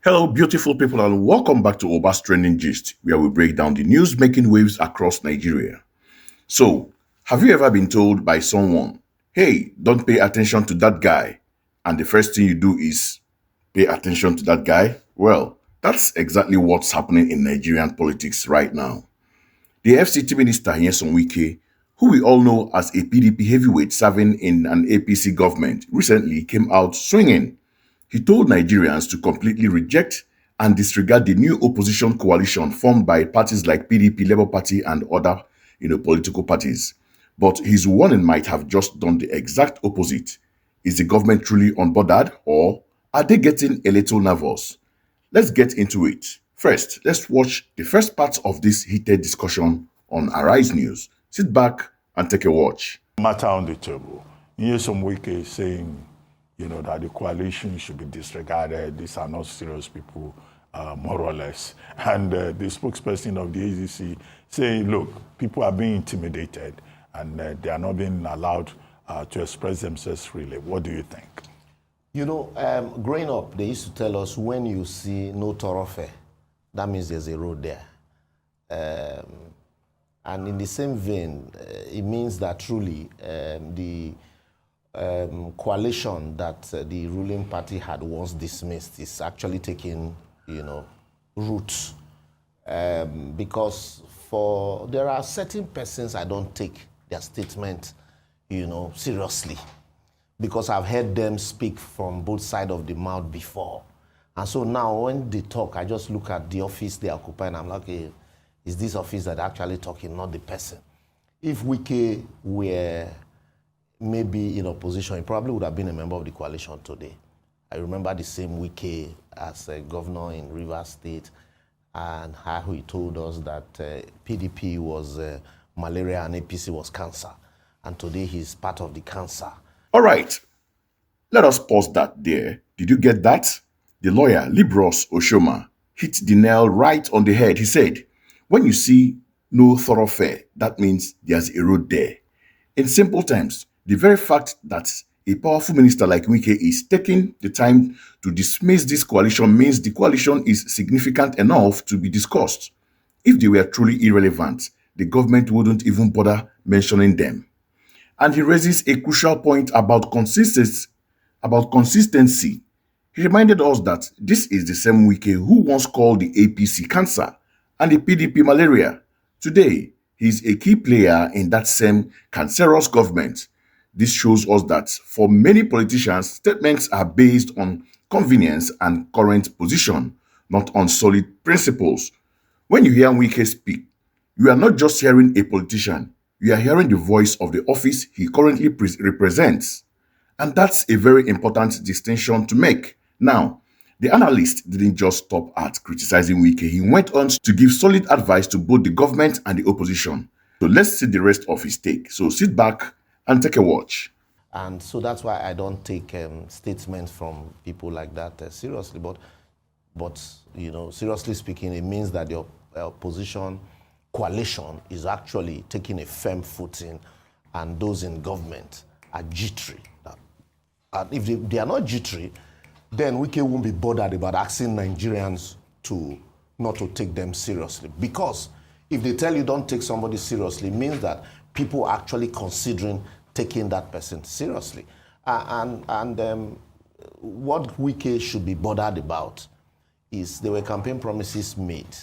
Hello, beautiful people, and welcome back to Oba's Trending Gist, where we break down the news making waves across Nigeria. So, have you ever been told by someone, hey, don't pay attention to that guy, and the first thing you do is pay attention to that guy? Well, that's exactly what's happening in Nigerian politics right now. The FCT Minister Nyesom Wike, who we all know as a PDP heavyweight serving in an APC government, recently came out swinging. He told Nigerians to completely reject and disregard the new opposition coalition formed by parties like PDP, Labour Party, and other political parties. But his warning might have just done the exact opposite. Is the government truly unbothered, or are they getting a little nervous? Let's get into it. First, let's watch the first part of this heated discussion on Arise News. Sit back and take a watch. Matter on the table. Nyesom Wike is saying, that the coalition should be disregarded. These are not serious people, more or less. And the spokesperson of the ADC saying, look, people are being intimidated and they are not being allowed to express themselves freely. What do you think? Growing up, they used to tell us when you see no thoroughfare, that means there's a road there. And in the same vein, it means that truly the coalition that the ruling party had once dismissed is actually taking, roots. Because there are certain persons I don't take their statement, seriously. Because I've heard them speak from both sides of the mouth before. And so now when they talk, I just look at the office they occupy and I'm like, hey, is this office that actually talking, not the person? If Wike were maybe in opposition, he probably would have been a member of the coalition today. I remember the same Wike as a governor in Rivers State and how he told us that PDP was malaria and APC was cancer. And today he's part of the cancer. All right, let us pause that there. Did you get that? The lawyer, Liborous Oshoma, hit the nail right on the head. He said, when you see no thoroughfare, that means there's a road there. In simple terms, the very fact that a powerful minister like Wike is taking the time to dismiss this coalition means the coalition is significant enough to be discussed. If they were truly irrelevant, the government wouldn't even bother mentioning them. And he raises a crucial point about consistency. He reminded us that this is the same Wike who once called the APC cancer and the PDP malaria. Today, he is a key player in that same cancerous government. This shows us that for many politicians, statements are based on convenience and current position, not on solid principles. When you hear Wike speak, you are not just hearing a politician, you are hearing the voice of the office he currently represents. And that's a very important distinction to make. Now, the analyst didn't just stop at criticizing Wike. He went on to give solid advice to both the government and the opposition. So let's see the rest of his take. So sit back and take a watch. And so that's why I don't take statements from people like that seriously. But seriously speaking, it means that the opposition coalition is actually taking a firm footing, and those in government are jittery. And if they are not jittery, then Wike won't be bothered about asking Nigerians not to take them seriously. Because if they tell you don't take somebody seriously, it means that people are actually considering taking that person seriously. What Wike should be bothered about is there were campaign promises made.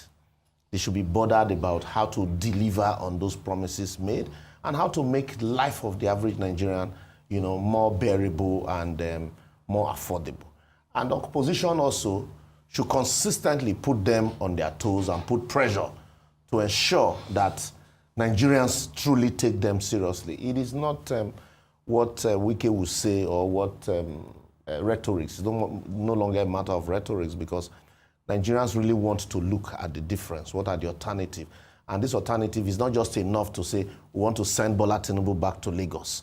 They should be bothered about how to deliver on those promises made and how to make life of the average Nigerian, more bearable and more affordable. And the opposition also should consistently put them on their toes and put pressure to ensure that Nigerians truly take them seriously. It is not what Wike will say or what rhetorics. It's no longer a matter of rhetorics because Nigerians really want to look at the difference. What are the alternatives? And this alternative is not just enough to say we want to send Bola Tinubu back to Lagos.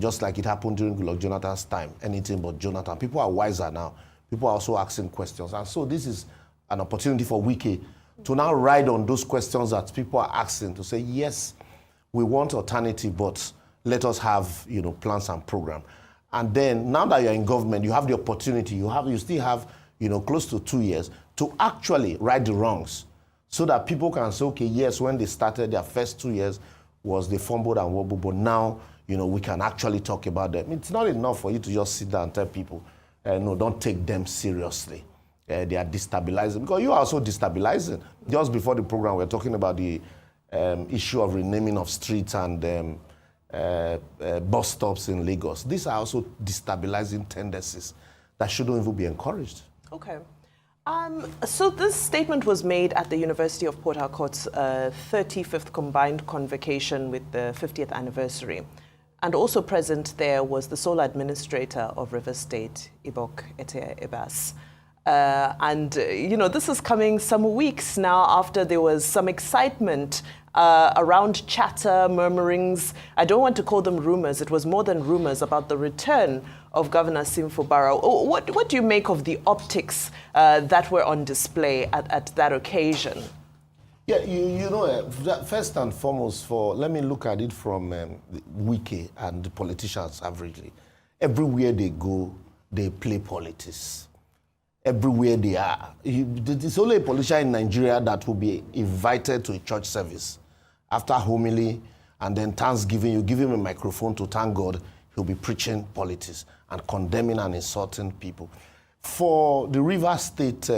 Just like it happened during Goodluck Jonathan's time, anything but Jonathan. People are wiser now. People are also asking questions. And so this is an opportunity for Wike to now ride on those questions that people are asking to say, yes, we want alternative, but let us have plans and program. And then now that you're in government, you have the opportunity, you still have close to 2 years, to actually right the wrongs so that people can say, okay, yes, when they started their first 2 years was they fumbled and wobbled, but now, we can actually talk about them. It's not enough for you to just sit down and tell people, no, don't take them seriously. They are destabilizing, because you are also destabilizing. Just before the program, we were talking about the issue of renaming of streets and bus stops in Lagos. These are also destabilizing tendencies that shouldn't even be encouraged. Okay. So this statement was made at the University of Port Harcourt's 35th combined convocation with the 50th anniversary. And also present there was the sole administrator of Rivers State, Ibok Ete Ebas. This is coming some weeks now after there was some excitement around chatter, murmurings. I don't want to call them rumors. It was more than rumors about the return of Governor Sim Fubara. What do you make of the optics that were on display at that occasion? Yeah, first and foremost, let me look at it from Wike and the politicians averagely. Everywhere they go, they play politics. Everywhere they are. There's only a politician in Nigeria that will be invited to a church service after homily and then Thanksgiving. You give him a microphone to thank God, he'll be preaching politics and condemning and insulting people. For the Rivers State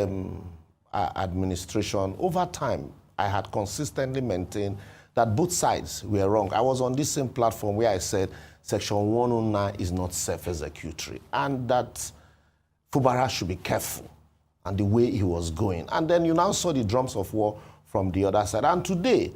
administration, over time, I had consistently maintained that both sides were wrong. I was on this same platform where I said Section 109 is not self-executory and that Fubara should be careful and the way he was going. And then you now saw the drums of war from the other side. And today,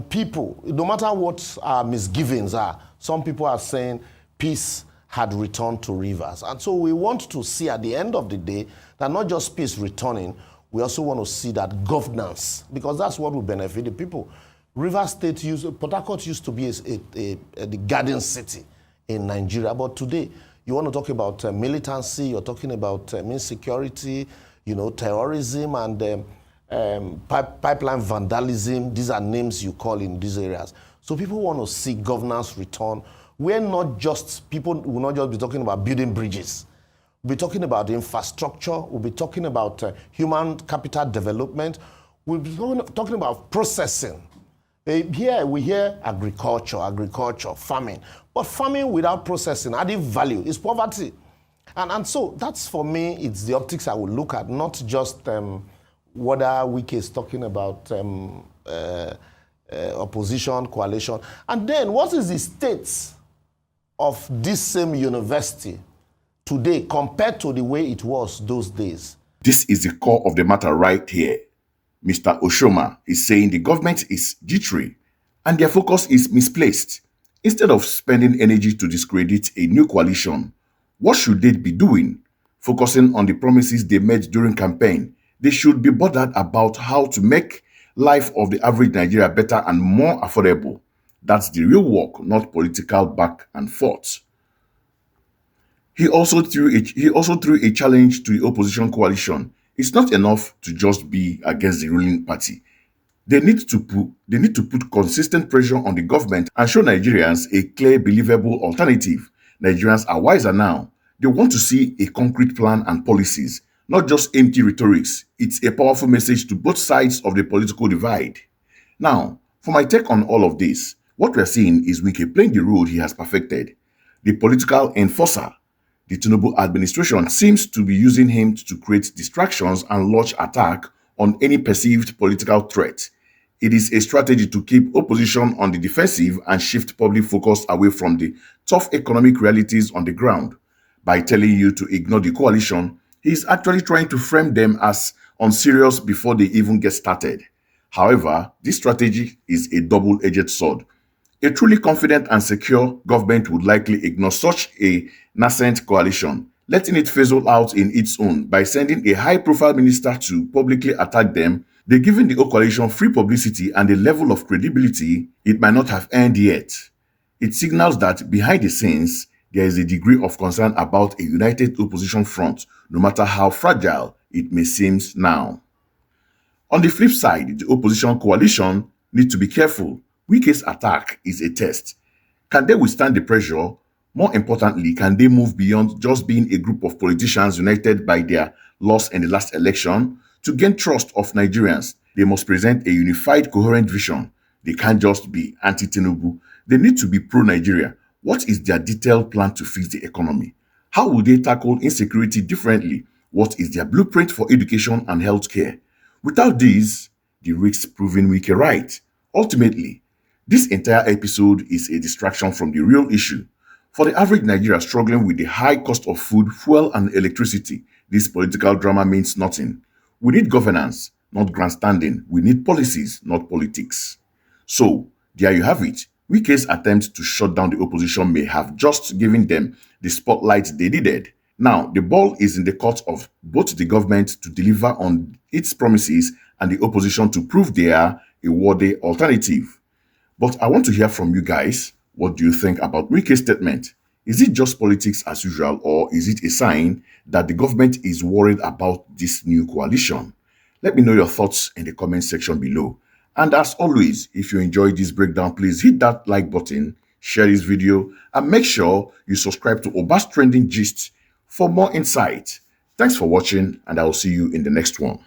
people, no matter what our misgivings are, some people are saying peace had returned to Rivers. And so we want to see at the end of the day that not just peace returning, we also want to see that governance, because that's what will benefit the people. Rivers State Port Harcourt used to be the garden city in Nigeria, but today you want to talk about militancy, you're talking about insecurity, terrorism and pipeline vandalism. These are names you call in these areas. So people want to see governance return. People will not just be talking about building bridges. We'll be talking about infrastructure. We'll be talking about human capital development. We'll be talking about processing. Here we hear agriculture, farming. But farming without processing, adding value, is poverty. And so that's, for me, it's the optics I would look at, not just whether Wike is talking about opposition, coalition. And then what is the state of this same university today compared to the way it was those days? This is the core of the matter right here. Mr. Oshoma is saying the government is jittery and their focus is misplaced. Instead of spending energy to discredit a new coalition, what should they be doing? Focusing on the promises they made during campaign. They should be bothered about how to make life of the average Nigeria better and more affordable. That's the real work, not political back and forth. He also threw a challenge to the opposition coalition. It's not enough to just be against the ruling party. They need to put consistent pressure on the government and show Nigerians a clear, believable alternative. Nigerians are wiser now. They want to see a concrete plan and policies, not just empty rhetorics. It's a powerful message to both sides of the political divide. Now, for my take on all of this, what we're seeing is Wike playing the role he has perfected. The political enforcer. The Tinubu administration seems to be using him to create distractions and launch attack on any perceived political threat. It is a strategy to keep opposition on the defensive and shift public focus away from the tough economic realities on the ground. By telling you to ignore the coalition, he is actually trying to frame them as unserious before they even get started. However, this strategy is a double-edged sword. A truly confident and secure government would likely ignore such a nascent coalition, letting it fizzle out in its own by sending a high-profile minister to publicly attack them. They're giving the coalition free publicity and a level of credibility it might not have earned yet. It signals that behind the scenes, there is a degree of concern about a united opposition front, no matter how fragile it may seem now. On the flip side, the opposition coalition need to be careful. Wike's attack is a test. Can they withstand the pressure? More importantly, can they move beyond just being a group of politicians united by their loss in the last election? To gain trust of Nigerians, they must present a unified, coherent vision. They can't just be anti-Tinubu. They need to be pro-Nigeria. What is their detailed plan to fix the economy? How will they tackle insecurity differently? What is their blueprint for education and healthcare? Without these, the risks proving Wike right. Ultimately, this entire episode is a distraction from the real issue. For the average Nigerian struggling with the high cost of food, fuel, and electricity, this political drama means nothing. We need governance, not grandstanding. We need policies, not politics. So, there you have it. Wike's attempt to shut down the opposition may have just given them the spotlight they needed. Now, the ball is in the court of both the government to deliver on its promises and the opposition to prove they are a worthy alternative. But I want to hear from you guys. What do you think about Wike's statement? Is it just politics as usual, or is it a sign that the government is worried about this new coalition? Let me know your thoughts in the comment section below. And as always, if you enjoyed this breakdown, please hit that like button, share this video, and make sure you subscribe to Obas Trending Gist for more insight. Thanks for watching, and I will see you in the next one.